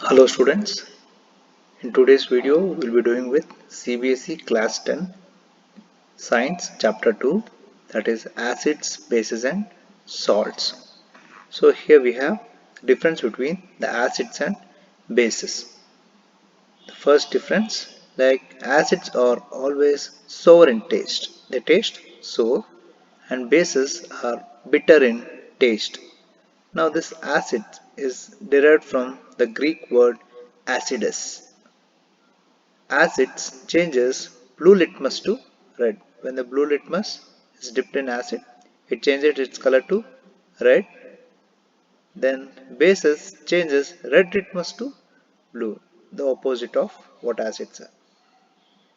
Hello students, in today's video we will be doing with CBSE class 10 science chapter 2, that is acids, bases and salts. So here we have the difference between the acids and bases. The first difference, like acids are always sour in taste. They taste sour, and bases are bitter in taste. Now this acid is derived from the Greek word acides. Acids changes blue litmus to red. When the blue litmus is dipped in acid, it changes its color to red. Then bases changes red litmus to blue, the opposite of what acids are.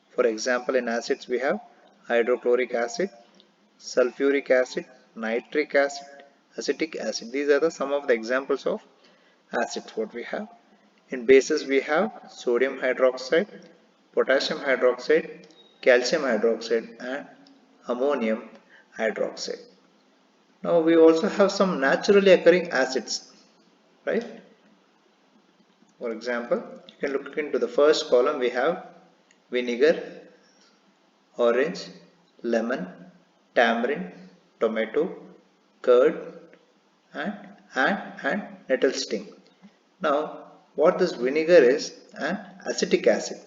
For example, in acids we have hydrochloric acid, sulfuric acid, nitric acid, acetic acid. These are some of the examples of acids what we have. In bases we have sodium hydroxide, potassium hydroxide, calcium hydroxide and ammonium hydroxide. Now we also have some naturally occurring acids, right? For example, you can look into the first column. We have vinegar, orange, lemon, tamarind, tomato, curd and and nettle sting. Now what this vinegar is an acetic acid.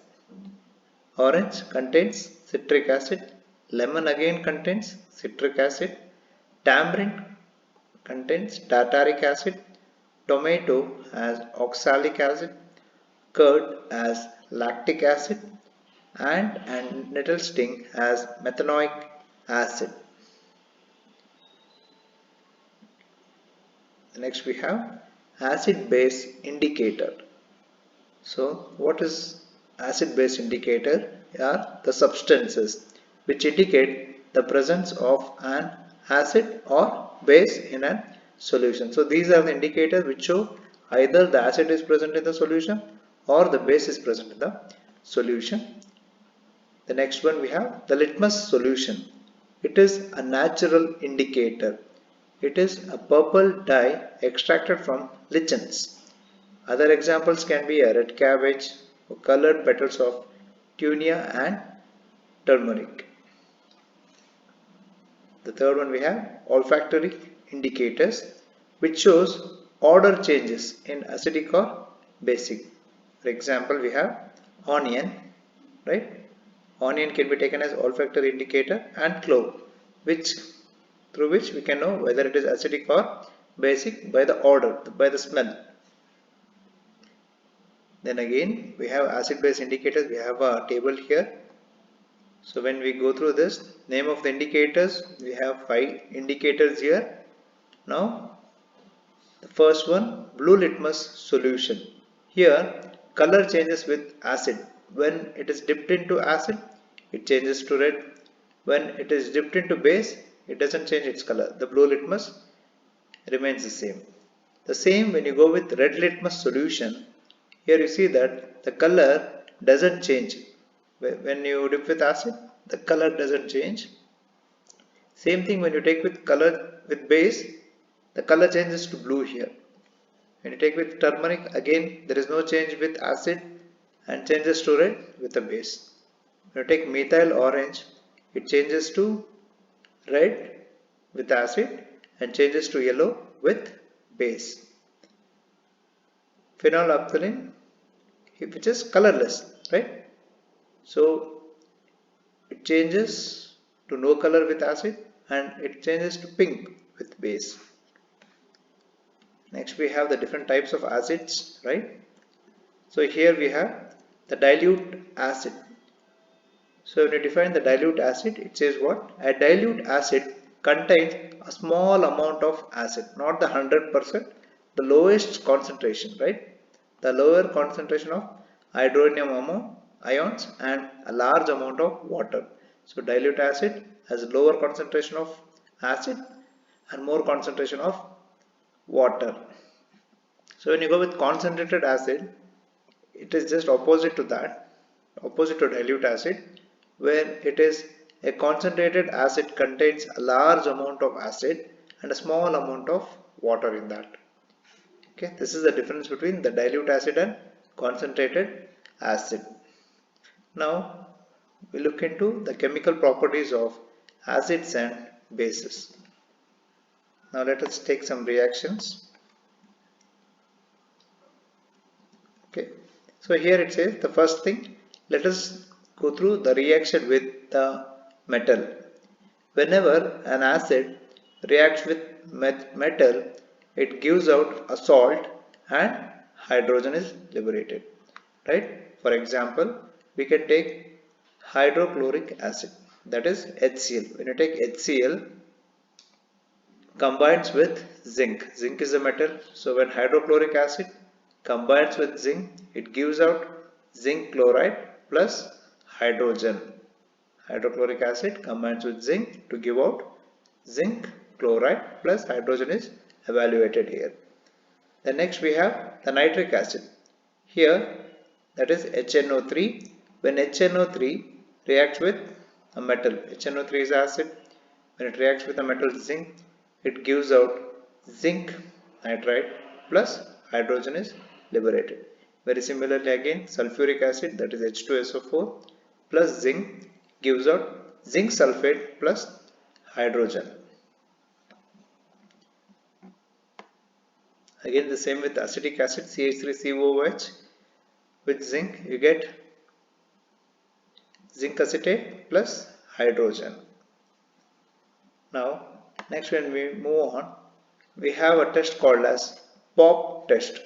Orange contains citric acid, lemon again contains citric acid, tamarind contains tartaric acid, tomato has oxalic acid, curd has lactic acid, and nettle sting has methanoic acid. Next we have acid base indicator. So what is acid base indicator? Are the substances which indicate the presence of an acid or base in a solution. So these are the indicators which show either the acid is present in the solution or the base is present in the solution. The next one we have the litmus solution. It is a natural indicator. It is a purple dye extracted from lichens. Other examples can be a red cabbage, colored petals of tunia and turmeric. The third one we have olfactory indicators, which shows odor changes in acidic or basic. For example, we have onion, right? Onion can be taken as olfactory indicator, and clove, which through which we can know whether it is acidic or basic by the odor, by the smell. Then again we have acid base indicators. We have a table here. So when we go through this, name of the indicators, we have 5 indicators here. Now the first one, blue litmus solution. Here color changes with acid. When it is dipped into acid, it changes to red. When it is dipped into base, it doesn't change its color. The blue litmus remains the same. The same when you go with red litmus solution. Here you see that the color doesn't change. When you dip with acid, the color doesn't change. Same thing when you take with color with base, the color changes to blue here. When you take with turmeric, again there is no change with acid and changes to red with the base. When you take methyl orange, it changes to red with acid and changes to yellow with base. Phenolphthalein, which is colorless, right? So it changes to no color with acid and it changes to pink with base. Next we have the different types of acids, right? So here we have the dilute acid. So when you define the dilute acid, it says what? A dilute acid contains a small amount of acid, not the 100%, the lowest concentration, right? The lower concentration of hydronium ions and a large amount of water. So dilute acid has a lower concentration of acid and more concentration of water. So when you go with concentrated acid, it is just opposite to that, opposite to dilute acid, where it is a concentrated acid contains a large amount of acid and a small amount of water in that. Okay, this is the difference between the dilute acid and concentrated acid. Now we look into the chemical properties of acids and bases. Now let us take some reactions. Okay, so here it says the first thing, let us go through the reaction with the metal. Whenever an acid reacts with metal, it gives out a salt and hydrogen is liberated. Right? For example, we can take hydrochloric acid, that is HCl. When you take HCl, combines with zinc. Zinc is a metal, so when hydrochloric acid combines with zinc, it gives out zinc chloride plus hydrogen. Hydrochloric acid combines with zinc to give out zinc chloride plus hydrogen is evaluated here. Then next we have the nitric acid. Here that is HNO3. When HNO3 reacts with a metal, HNO3 is acid. When it reacts with a metal zinc, it gives out zinc nitride plus hydrogen is liberated. Very similarly again, sulfuric acid, that is H2SO4 plus zinc gives out zinc sulfate plus hydrogen. Again the same with acetic acid, CH3COOH. With zinc you get zinc acetate plus hydrogen. Now next, when we move on, we have a test called as pop test.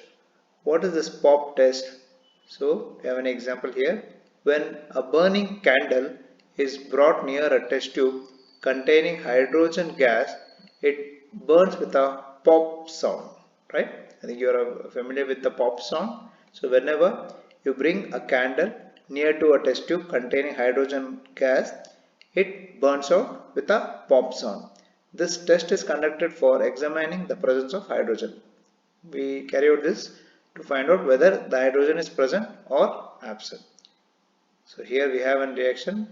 What is this pop test? So we have an example here. When a burning candle is brought near a test tube containing hydrogen gas, it burns with a pop sound, right? I think you are familiar with the pop sound. So whenever you bring a candle near to a test tube containing hydrogen gas, it burns out with a pop sound. This test is conducted for examining the presence of hydrogen. We carry out this to find out whether the hydrogen is present or absent. So here we have a reaction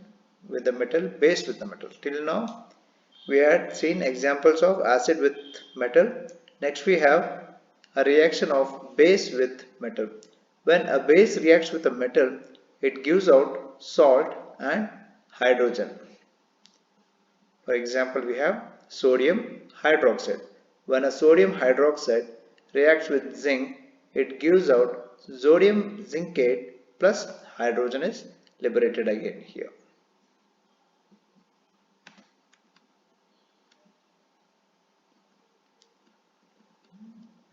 with the metal, base with the metal. Till now we had seen examples of acid with metal. Next we have a reaction of base with metal. When a base reacts with a metal, it gives out salt and hydrogen. For example, we have sodium hydroxide. When a sodium hydroxide reacts with zinc, it gives out sodium zincate plus hydrogen is liberated again here.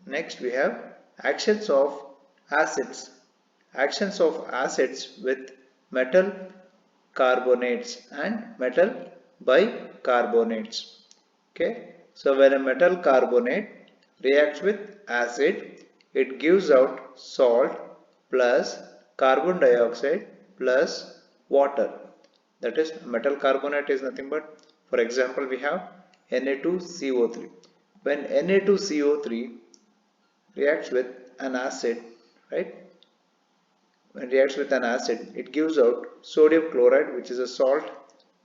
Next we have actions of acids. Actions of acids with metal carbonates and metal bicarbonates. Okay, so when a metal carbonate reacts with acid, it gives out salt plus carbon dioxide plus water. That is, metal carbonate is nothing but, for example, we have Na2CO3. When Na2CO3 reacts with an acid, right? When it reacts with an acid, it gives out sodium chloride, which is a salt,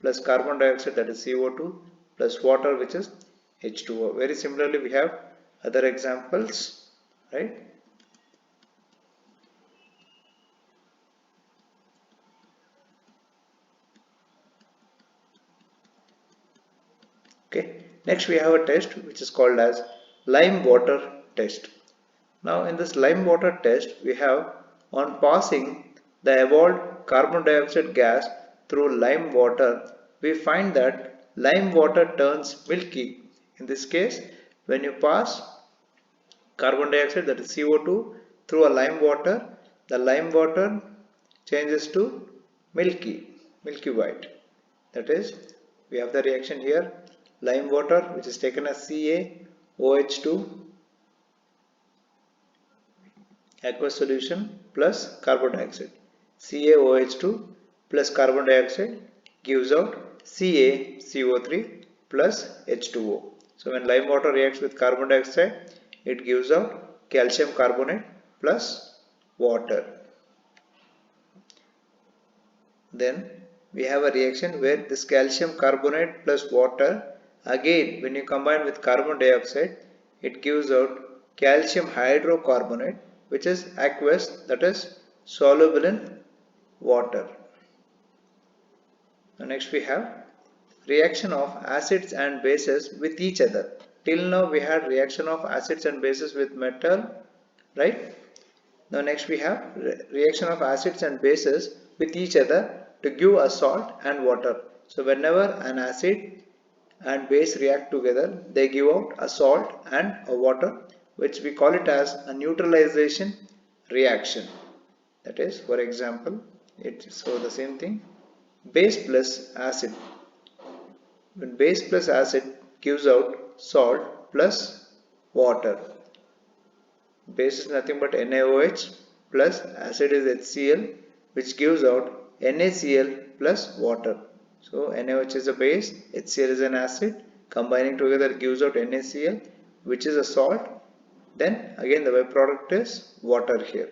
plus carbon dioxide, that is CO2, plus water, which is H2O. Very similarly, we have other examples, right? Okay. Next, we have a test which is called as lime water test. Now, in this lime water test, we have, on passing the evolved carbon dioxide gas through lime water, we find that lime water turns milky. In this case, when you pass carbon dioxide, that is CO2, through a lime water, the lime water changes to milky white. That is, we have the reaction here, lime water, which is taken as CaOH2 aqueous solution plus carbon dioxide. CaOH2 plus carbon dioxide gives out CaCO3 plus H2O. So when lime water reacts with carbon dioxide, it gives out calcium carbonate plus water. Then we have a reaction where this calcium carbonate plus water, again when you combine with carbon dioxide, it gives out calcium hydrocarbonate, which is aqueous, that is soluble in water. Next we have reaction of acids and bases with each other. Till now we had reaction of acids and bases with metal, right? Now next we have reaction of acids and bases with each other to give a salt and water. So whenever an acid and base react together, they give out a salt and a water, which we call it as a neutralization reaction. That is, for example, so the same thing, base plus acid. When base plus acid gives out salt plus water. Base is nothing but NaOH plus acid is HCl, which gives out NaCl plus water. So NaOH is a base, HCl is an acid, combining together gives out NaCl, which is a salt. Then again the byproduct is water here.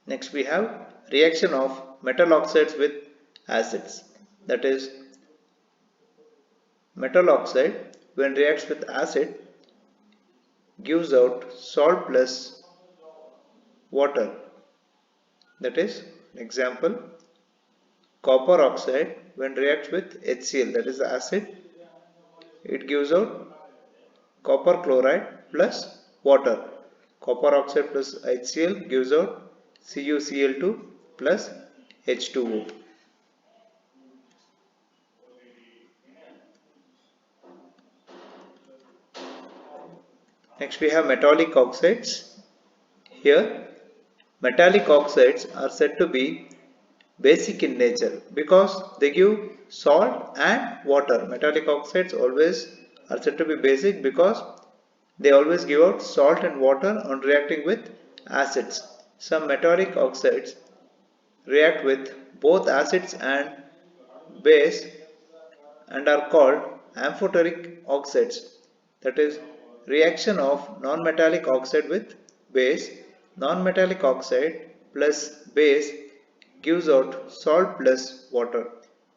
Next we have reaction of metal oxides with acids. That is, metal oxide when reacts with acid gives out salt plus water. That is, example, copper oxide when reacts with HCl, that is the acid, it gives out copper chloride plus water. Copper oxide plus HCl gives out CuCl2 plus H2O. Next we have metallic oxides. Here metallic oxides are said to be basic in nature because they give salt and water. Metallic oxides always are said to be basic because they always give out salt and water on reacting with acids. Some metallic oxides react with both acids and base and are called amphoteric oxides. That is, reaction of non-metallic oxide with base. Non-metallic oxide plus base gives out salt plus water.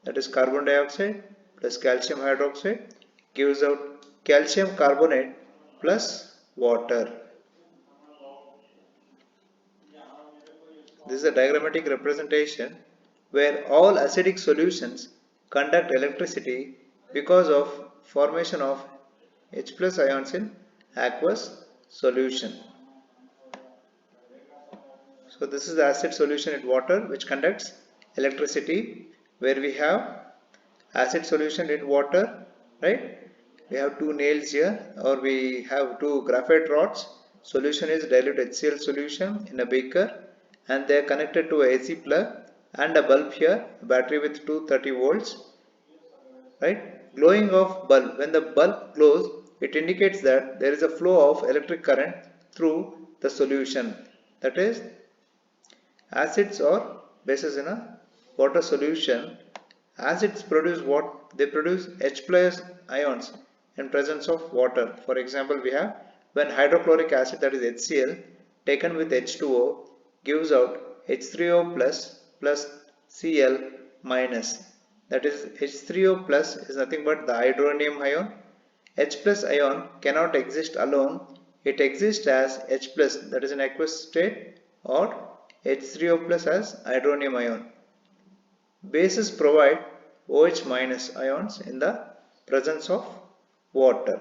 That is, carbon dioxide plus calcium hydroxide gives out calcium carbonate plus water. This is a diagrammatic representation where all acidic solutions conduct electricity because of formation of H plus ions in aqueous solution. So this is the acid solution in water which conducts electricity, where we have acid solution in water, right? We have two nails here, or we have two graphite rods. Solution is dilute HCl solution in a beaker, and they are connected to a AC plug and a bulb here, a battery with 230 volts, right? Glowing of bulb. When the bulb glows, it indicates that there is a flow of electric current through the solution. That is, acids or bases in a water solution. Acids produce what? They produce H plus ions in presence of water. For example, we have when hydrochloric acid, that is HCl, taken with H2O gives out H3O plus Cl minus. That is, H3O plus is nothing but the hydronium ion. H plus ion cannot exist alone. It exists as H plus, that is an aqueous state, or H3O plus as hydronium ion. Bases provide OH minus ions in the presence of water.